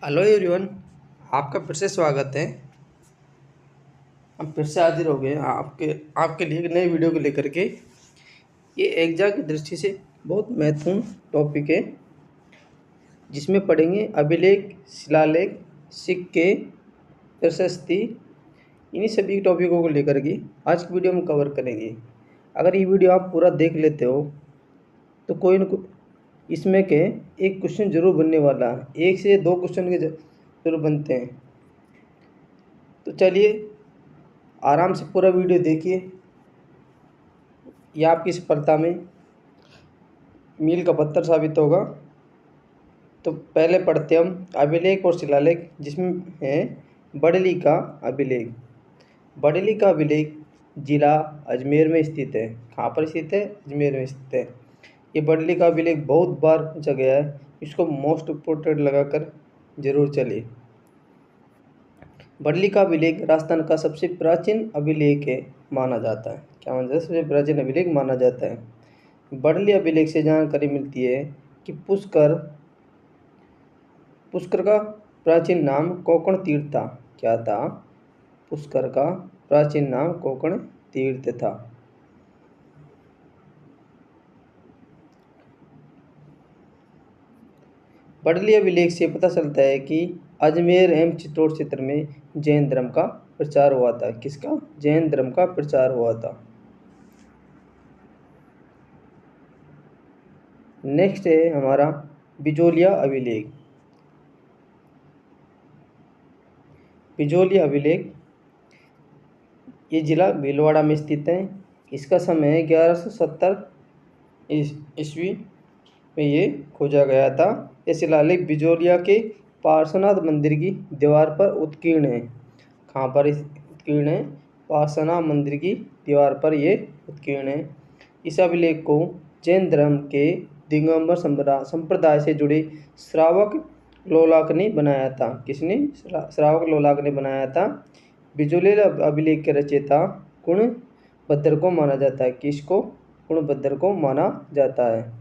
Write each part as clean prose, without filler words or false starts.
Hello everyone, आपका फिर से स्वागत है। हम फिर से हाजिर हो गए आपके आपके लिए एक नई वीडियो को लेकर के। ये एग्जाम की दृष्टि से बहुत महत्वपूर्ण टॉपिक है, जिसमें पढ़ेंगे अभिलेख, शिलालेख, सिक्के, प्रशस्ति, इन्हीं सभी टॉपिकों को लेकर के आज की वीडियो में कवर करेंगे। अगर ये वीडियो आप पूरा देख लेते हो तो कोई न कोई इसमें के एक क्वेश्चन जरूर बनने वाला है। एक से दो क्वेश्चन के जरूर बनते हैं। तो चलिए आराम से पूरा वीडियो देखिए, यह आपकी सफलता में मील का पत्थर साबित होगा। तो पहले पढ़ते हम अभिलेख और शिलालेख, जिसमें है बड़ली का अभिलेख। बड़ली का अभिलेख जिला अजमेर में स्थित है। कहाँ पर स्थित है? अजमेर में स्थित है। ये बड़ली का अभिलेख बहुत बार पूछा गया है, इसको मोस्ट इम्पोर्टेंट लगाकर जरूर चलिए। बड़ली का अभिलेख राजस्थान का सबसे प्राचीन अभिलेख है माना जाता है। क्या माना जाता है? सबसे प्राचीन अभिलेख माना जाता है। बड़ली अभिलेख से जानकारी मिलती है कि पुष्कर का प्राचीन नाम कोकण तीर्थ था। क्या था? पुष्कर का प्राचीन नाम कोकण तीर्थ था। बड़ली अभिलेख से पता चलता है कि अजमेर एवं चित्तौड़ क्षेत्र में जैन धर्म का प्रचार हुआ था। किसका? जैन धर्म का प्रचार हुआ था। नेक्स्ट है हमारा बिजोलिया अभिलेख। बिजोलिया अभिलेख ये जिला भीलवाड़ा में स्थित है। इसका समय है 1170 ईस्वी में ये खोजा गया था। ये शिलालेख बिजोलिया के पार्श्वनाथ मंदिर की दीवार पर उत्कीर्ण है। कहाँ पर उत्कीर्ण है? पार्श्वनाथ मंदिर की दीवार पर ये उत्कीर्ण है। इस अभिलेख को जैन धर्म के दिगंबर संप्रदाय से जुड़े श्रावक लोलाक ने बनाया था। किसने? श्रावक लोलाक ने बनाया था। बिजोलिया अभिलेख के रचयिता गुणभद्र को माना जाता है। किसको? गुणभद्र को माना जाता है।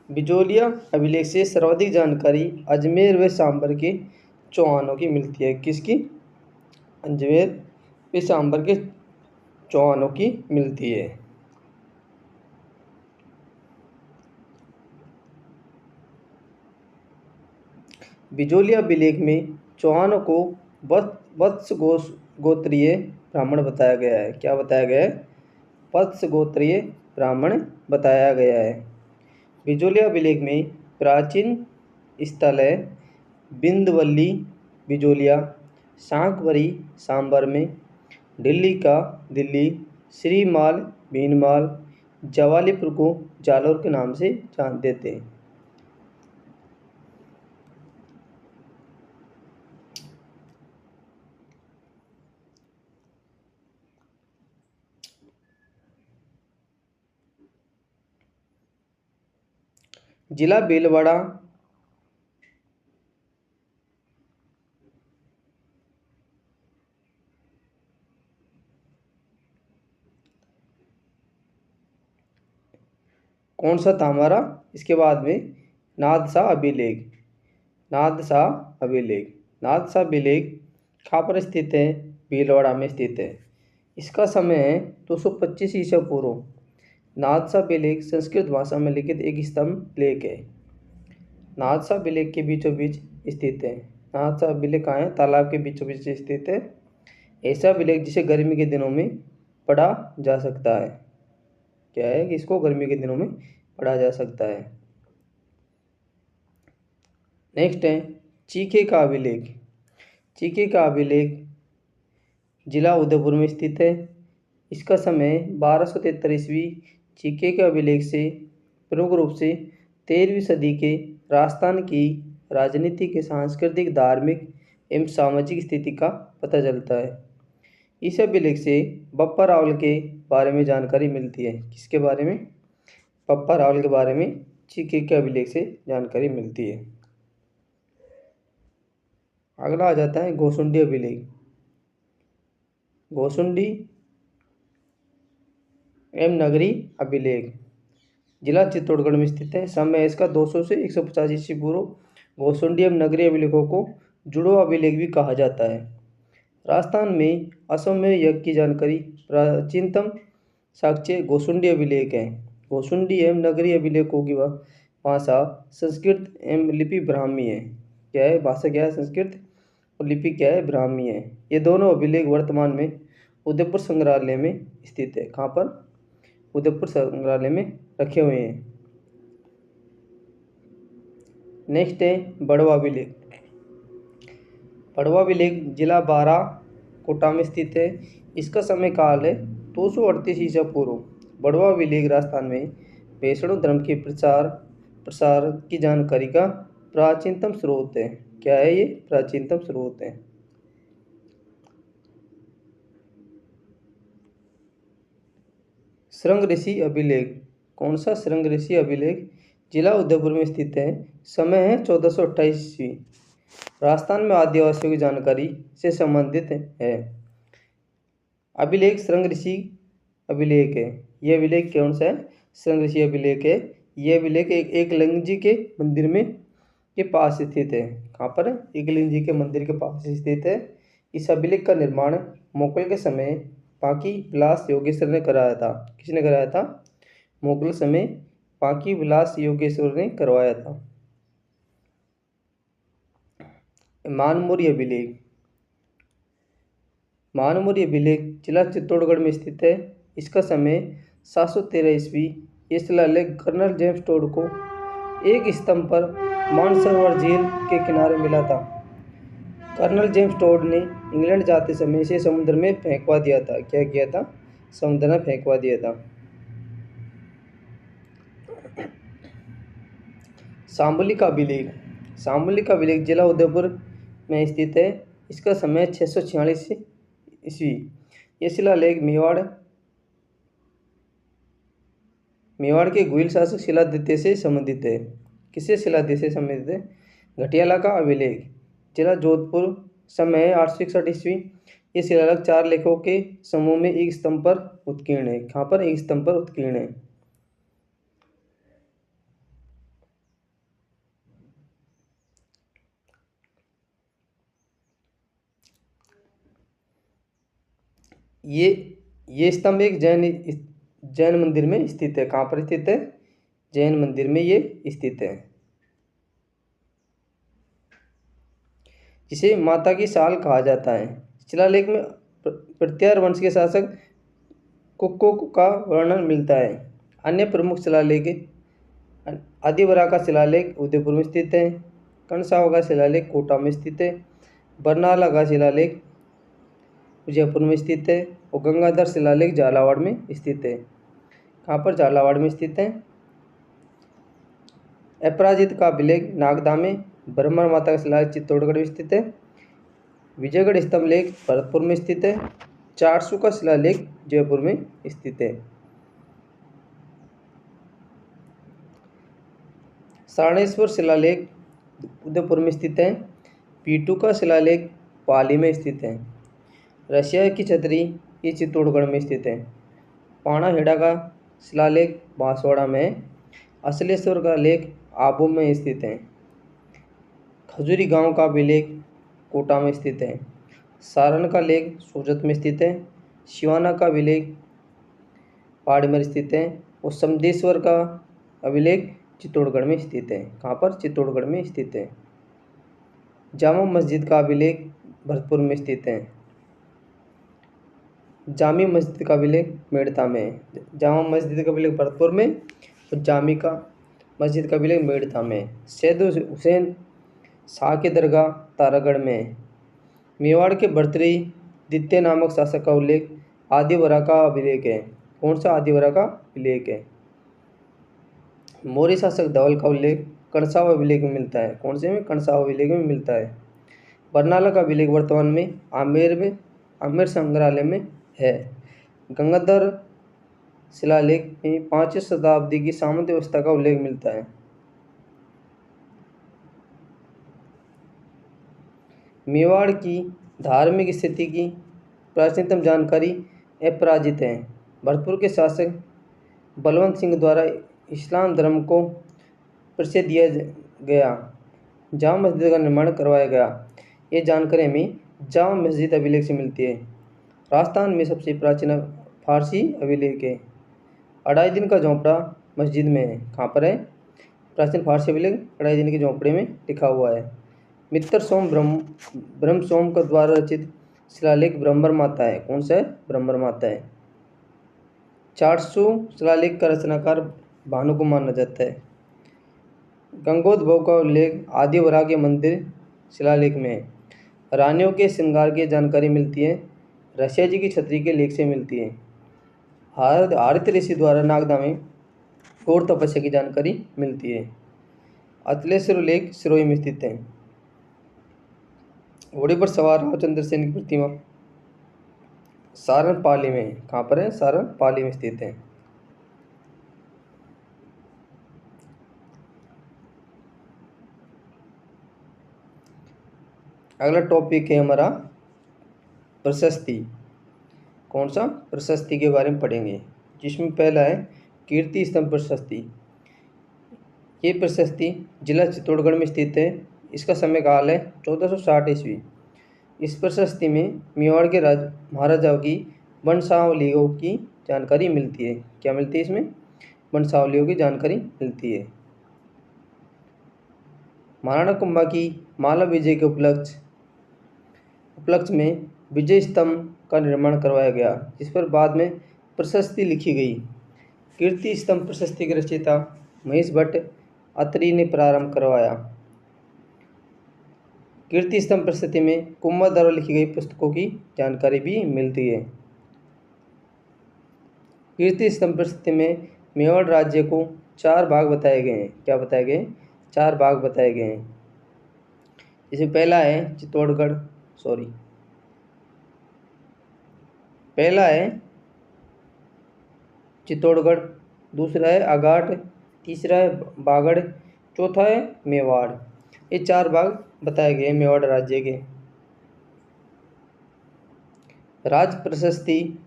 बिजोलिया अभिलेख से सर्वाधिक जानकारी अजमेर व सांबर के चौहानों की मिलती है। किसकी? अजमेर व सांबर के चौहानों की मिलती है। बिजोलिया अभिलेख में चौहानों को वत्स गोत्रीय ब्राह्मण बताया गया है। क्या बताया गया है? वत्स गोत्रीय ब्राह्मण बताया गया है। बिजोलिया अभिलेख में प्राचीन स्थल है बिंदवल्ली बिजोलिया, शांकवरी सांबर में, दिल्ली का दिल्ली, श्रीमाल भीनमाल, जवालीपुर को जालोर के नाम से जान देते हैं। जिला भीलवाड़ा कौन सा था हमारा? इसके बाद में नादशाह अभिलेख। नादशाह अभिलेख नादशाह अभिलेख कहाँ पर स्थित है? भीलवाड़ा में स्थित है। इसका समय है 225 ईसा पूर्व। नादशाह अभिलेख संस्कृत भाषा में लिखित एक स्तंभ लेख है। नादशाह अभिलेख के बीचों बीच स्थित है। नादशाह अभिलेख कहाँ है? तालाब के बीचों बीच स्थित है। ऐसा अभिलेख जिसे गर्मी के दिनों में पढ़ा जा सकता है। क्या है कि इसको गर्मी के दिनों में पढ़ा जा सकता है। नेक्स्ट है चीखे का अभिलेख। चीखे का अभिलेख जिला उदयपुर में स्थित है। इसका समय 1273 ईस्वी। चीखे के अभिलेख से प्रमुख रूप से 13वीं सदी के राजस्थान की राजनीतिक, सांस्कृतिक, धार्मिक एवं सामाजिक स्थिति का पता चलता है। इस अभिलेख से बप्पा रावल के बारे में जानकारी मिलती है। किसके बारे में? बप्पा रावल के बारे में चीखे के अभिलेख से जानकारी मिलती है। अगला आ जाता है गोसुंडी अभिलेख। गोसुंडी एवं नगरी अभिलेख जिला चित्तौड़गढ़ में स्थित है। समय इसका 200 से 150 ईस्वी पूर्व। गोसुंडी एवं नगरीय अभिलेखों को जुड़ो अभिलेख भी कहा जाता है। राजस्थान में अश्वमेध यज्ञ की जानकारी प्राचीनतम साक्ष्य गोसुंडी अभिलेख है। गोसुंडी एवं नगरीय अभिलेखों की भाषा संस्कृत एवं लिपि ब्राह्मी है। क्या है भाषा, क्या है संस्कृत और लिपि क्या है ब्राह्मी है। ये दोनों अभिलेख वर्तमान में उदयपुर संग्रहालय में स्थित है। कहाँ पर? उदयपुर संग्रहालय में रखे हुए हैं। नेक्स्ट है बड़वा अभिलेख। बड़वा अभिलेख जिला बारा कोटा में स्थित है। इसका समय काल है 238 ईसा पूर्व। बड़वा अभिलेख राजस्थान में वैष्णव धर्म के प्रसार की जानकारी का प्राचीनतम स्रोत है। क्या है ये? प्राचीनतम स्रोत है। श्रृंग ऋषि अभिलेख। कौन सा श्रृंग ऋषि अभिलेख? जिला उदयपुर में स्थित है। समय है 1428 ईस्वी। राजस्थान में आदिवासियों की जानकारी से संबंधित है। अभिलेख श्रृंग ऋषि अभिलेख है। यह अभिलेख कौन सा है? श्रृंग ऋषि अभिलेख है। यह अभिलेख एकलिंग जी के मंदिर में के पास स्थित है। कहाँ पर? एकलिंग जी के मंदिर के पास स्थित है। इस अभिलेख का निर्माण मुगल के समय पांकी विलास योगेश्वर ने कराया था। किसने कराया था? मुगल समय पांकी विलास योगेश्वर ने करवाया था। मानमुरी अभिलेख। मानमुरी अभिलेख जिला चित्तौड़गढ़ में स्थित है। इसका समय 713 ईस्वी। ये शिलालेख कर्नल जेम्स टोड को एक स्तंभ पर मानसरोवर झील के किनारे मिला था। कर्नल जेम्स टोड ने इंग्लैंड जाते समय इसे समुद्र में फेंकवा दिया था। क्या किया था? समुद्र में फेंकवा दिया था। शांबुलिक अभिलेख। शांबुलिक अभिलेख जिला उदयपुर में स्थित है। इसका समय 646 ईस्वी। यह शिलालेख मेवाड़ के गुहिल शासक शिलादित्य से संबंधित है। किससे शिलादित्य से संबंधित है? घटियाला का अभिलेख जिला जोधपुर, समय 861 ईस्वी। ये शिलालेख 4 लेखों के समूह में एक स्तंभ पर उत्कीर्ण है। कहाँ पर? एक स्तंभ पर उत्कीर्ण है। ये स्तंभ एक जैन मंदिर में स्थित है। कहाँ पर स्थित है? जैन मंदिर में ये स्थित है, जिसे माता की साल कहा जाता है। शिलालेख में प्रत्यार वंश के शासक कुक्को का वर्णन मिलता है। अन्य प्रमुख शिलालेख आदिवरा का शिलालेख उदयपुर में स्थित है। कणसावा का शिलालेख कोटा में स्थित है। बरनाला का शिलालेख उदयपुर में स्थित है और गंगाधर शिलालेख झालावाड़ में स्थित है। कहाँ पर? झालावाड़ में स्थित है। अपराजित का अभिलेख नागदा में। ब्रह्मण माता का शिलालेख चित्तौड़गढ़ में स्थित है। विजयगढ़ स्तंभ लेख भरतपुर में स्थित है। 400 का शिलालेख जयपुर में स्थित है। सारणेश्वर शिलालेख उदयपुर में स्थित है। पीटू का शिलालेख पाली में स्थित है। रशिया की छतरी ये चित्तौड़गढ़ में स्थित है। पाणाहेड़ा का शिलालेख बांसवाड़ा में है। असलेश्वर का लेख आबू में स्थित है। खजूरी गांव का अभिलेख कोटा में स्थित है। सारण का लेख सूरत में स्थित है। शिवाना का अभिलेख बाड़मेर स्थित है और समदेश्वर का अभिलेख चित्तौड़गढ़ में स्थित है। कहाँ पर? चित्तौड़गढ़ में स्थित है। जामा मस्जिद का अभिलेख भरतपुर में स्थित है। जामी मस्जिद का अभिलेख मेड़ता में है। जामा मस्जिद का अभिलेख भरतपुर में और जामी का मस्जिद का अभिलेख मेड़ता में है। सैयद हुसैन शाह की दरगाह तारागढ़ में है। मेवाड़ के भर्तृहरि द्वितीय नामक शासक का उल्लेख आदिवरा का अभिलेख है। कौन सा? आदिवरा का अभिलेख है। मौर्य शासक धवल का उल्लेख कणसाव अभिलेख में मिलता है। कौन से में? कणसाव अभिलेख में मिलता है। बरनाला का अभिलेख वर्तमान में आमेर संग्रहालय में है। गंगाधर शिलालेख में 5वीं शताब्दी की सामंत व्यवस्था का उल्लेख मिलता है। मेवाड़ की धार्मिक स्थिति की प्राचीनतम जानकारी अपराजित है। भरतपुर के शासक बलवंत सिंह द्वारा इस्लाम धर्म को परिचय दिया गया। जामा मस्जिद का निर्माण करवाया गया। ये जानकारी हमें जामा मस्जिद अभिलेख से मिलती है। राजस्थान में सबसे प्राचीन फारसी अभिलेख है। 2.5 दिन का झोंपड़ा मस्जिद में है। कहाँ पर है? प्राचीन फारसी अभिलेख 2.5 दिन के झोंपड़े में लिखा हुआ है। मित्र सोम ब्रह्म सोम का द्वारा रचित शिलालेख ब्रह्मर माता है। कौन सा है? ब्रह्मर माता है। 400 शिलालेख का रचनाकार भानु को माना जाता है। गंगोद्भव का उल्लेख आदि वराह के मंदिर शिलालेख में है। रानियों के श्रृंगार की जानकारी मिलती है रशिया जी की छतरी के लेख से मिलती है। हारित ऋषि द्वारा नागदा में घोर तपस्या की जानकारी मिलती है। अतलेश्वर लेख सिरोही में स्थित है। घोड़े पर सवार रामचंद्र सेन की प्रतिमा सारण पाली में है। कहाँ पर है? सारण पाली में स्थित है। अगला टॉपिक है हमारा प्रशस्ति। कौन सा? प्रशस्ति के बारे में पढ़ेंगे, जिसमें पहला है कीर्ति स्तंभ प्रशस्ति। ये प्रशस्ति जिला चित्तौड़गढ़ में स्थित है। इसका समय काल है 1460 ईस्वी। इस प्रशस्ति में मेवाड़ के महाराजाओं की वंशावलियों की जानकारी मिलती है। क्या मिलती है इसमें? वंशावलियों की जानकारी मिलती है। महाराणा कुंभा की माला विजय के उपलक्ष्य में विजय स्तंभ का निर्माण करवाया गया, जिस पर बाद में प्रशस्ति लिखी गई। कीर्ति स्तंभ प्रशस्ति के रचयिता महेश भट्ट अत्रि ने प्रारंभ करवाया। कीर्ति स्तंभ प्रशस्ति में कुंभा द्वारा लिखी गई पुस्तकों की जानकारी भी मिलती है। कीर्ति स्तंभ प्रशस्ति में मेवाड़ राज्य को 4 भाग बताए गए हैं। क्या बताए गए? 4 भाग बताए गए हैं। इसमें पहला है चित्तौड़गढ़, दूसरा है अगाट, तीसरा है बागड़, चौथा है मेवाड़। ये 4 भाग बताए गए मेवाड़ राज्य के। राज प्रशस्ति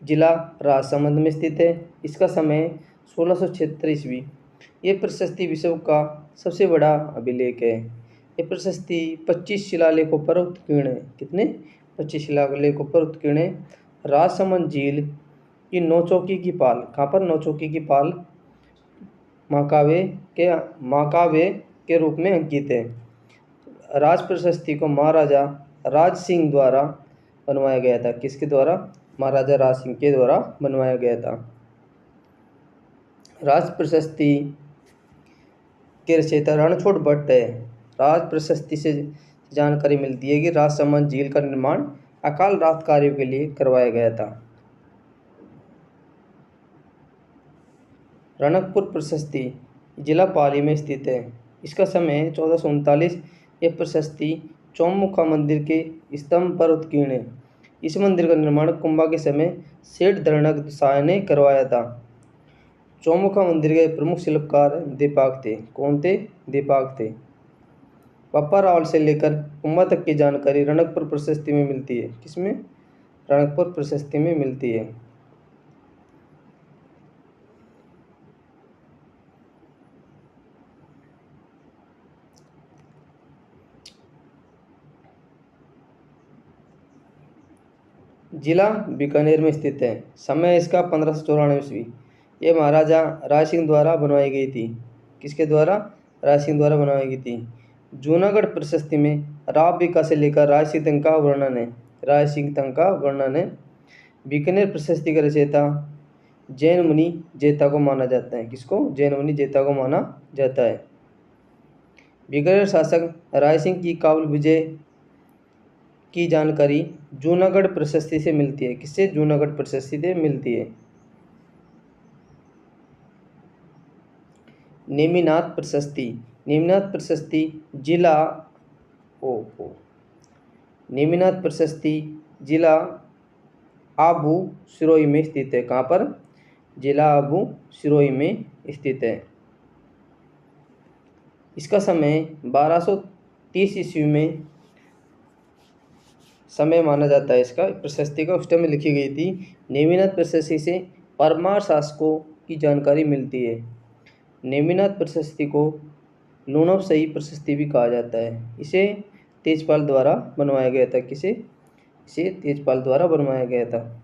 जिला राजसमंद में स्थित है। इसका समय 1676 ईस्वी। ये प्रशस्ति विश्व का सबसे बड़ा अभिलेख है। ये प्रशस्ति 25 शिलालेखों पर उत्कीर्ण है। कितने? 25 शिलालेखों पर उत्कीर्ण है। राजसमंद झील की नौचौकी की पाल। कहाँ पर? नौचौकी की पाल महाकाव्य के रूप में अंकित है। राज प्रशस्ति को महाराजा राज सिंह द्वारा बनवाया गया था। किसके द्वारा? महाराजा राज सिंह के द्वारा बनवाया गया था। राज प्रशस्ति के रचयिता रणछोड़ भट्ट है। राज प्रशस्ति से जानकारी मिलती है कि राजसमंद झील का निर्माण अकाल राहत कार्यों के लिए करवाया गया था। रणकपुर प्रशस्ति जिला पाली में स्थित है। इसका समय 1439। यह प्रशस्ति चौमुखा मंदिर के स्तंभ पर उत्कीर्ण है। इस मंदिर का निर्माण कुंभा के समय सेठ धरणक शाह ने करवाया था। चौमुखा मंदिर के प्रमुख शिल्पकार दीपाक थे। कौन थे? दीपाक थे। पप्पा रावल से लेकर कुंभा तक की जानकारी रणकपुर प्रशस्ति में मिलती है। किसमें? रणकपुर प्रशस्ति में मिलती है। जिला बीकानेर में स्थित है। समय इसका 1594 ईस्वी। ये महाराजा राज सिंह द्वारा बनवाई गई थी। किसके द्वारा? राज सिंह द्वारा बनवाई गई थी। जूनागढ़ प्रशस्ति में राव बिका से लेकर राज सिंह तक का वर्णन है। बीकानेर प्रशस्ति का रचयिता जैन मुनि जेता को माना जाता है। किसको? जैन मुनि जेता को माना जाता है। बीकानेर शासक राय सिंह की काबुल विजय की जानकारी जूनागढ़ प्रशस्ति से मिलती है। किससे? जूनागढ़ प्रशस्ति से मिलती है। नेमिनाथ प्रशस्ति जिला आबू सिरोही में स्थित है। कहाँ पर? जिला आबू सिरोही में स्थित है। इसका समय 1230 ईस्वी में समय माना जाता है। इसका प्रशस्ति का उस टाइम में लिखी गई थी। नेमिनाथ प्रशस्ति से परमार शासकों की जानकारी मिलती है। नेमिनाथ प्रशस्ति को लूणोत्सवी प्रशस्ति भी कहा जाता है। इसे तेजपाल द्वारा बनवाया गया था। इसे तेजपाल द्वारा बनवाया गया था।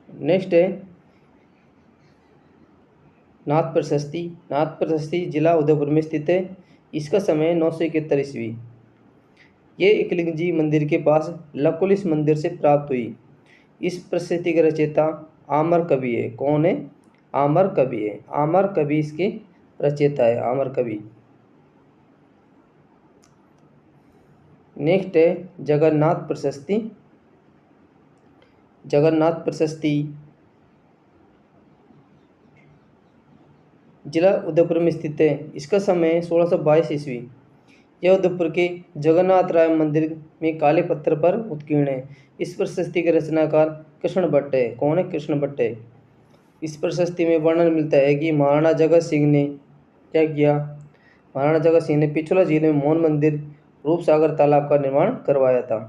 नेक्स्ट है नाथ प्रशस्ति। नाथ प्रशस्ति जिला उदयपुर में स्थित है। इसका समय 971 ईस्वी। ये एकलिंग जी मंदिर के पास लकुलिस मंदिर से प्राप्त हुई। इस प्रशस्ति के रचयिता आमर कवि है। कौन है? आमर कवि है। आमर कवि इसके रचयिता है, आमर कवि। नेक्स्ट है जगन्नाथ प्रशस्ति। जगन्नाथ प्रशस्ति जिला उदयपुर में स्थित है। इसका समय 1622 ईस्वी। यह उदयपुर के जगन्नाथ राय मंदिर में काले पत्थर पर उत्कीर्ण है। इस प्रशस्ति के रचनाकार कृष्ण भट्ट है। कौन है? कृष्ण भट्ट है। इस प्रशस्ति में वर्णन मिलता है कि महाराणा जगत सिंह ने क्या किया? महाराणा जगत सिंह ने पिछोला झील में मौन मंदिर, रूपसागर तालाब का निर्माण करवाया था।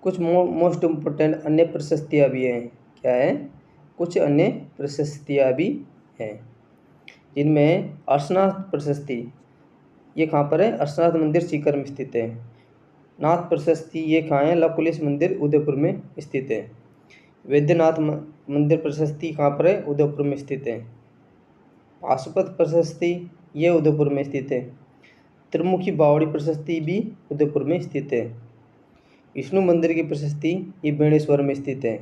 कुछ मोस्ट इम्पोर्टेंट अन्य प्रशस्तियाँ भी हैं। क्या है? कुछ अन्य प्रशस्तियाँ भी हैं, जिनमें अर्शनाथ प्रशस्ति। ये कहाँ पर है? अर्शनाथ मंदिर सीकर में स्थित है। नाथ प्रशस्ति ये कहाँ है? लकुलिस मंदिर उदयपुर में स्थित है। वैद्यनाथ मंदिर प्रशस्ति कहाँ पर है? उदयपुर में स्थित है। पाशुपत प्रशस्ति ये उदयपुर में स्थित है। त्रिमुखी बावड़ी प्रशस्ति भी उदयपुर में स्थित है। विष्णु मंदिर की प्रशस्ति ये बेणेश्वर में स्थित है।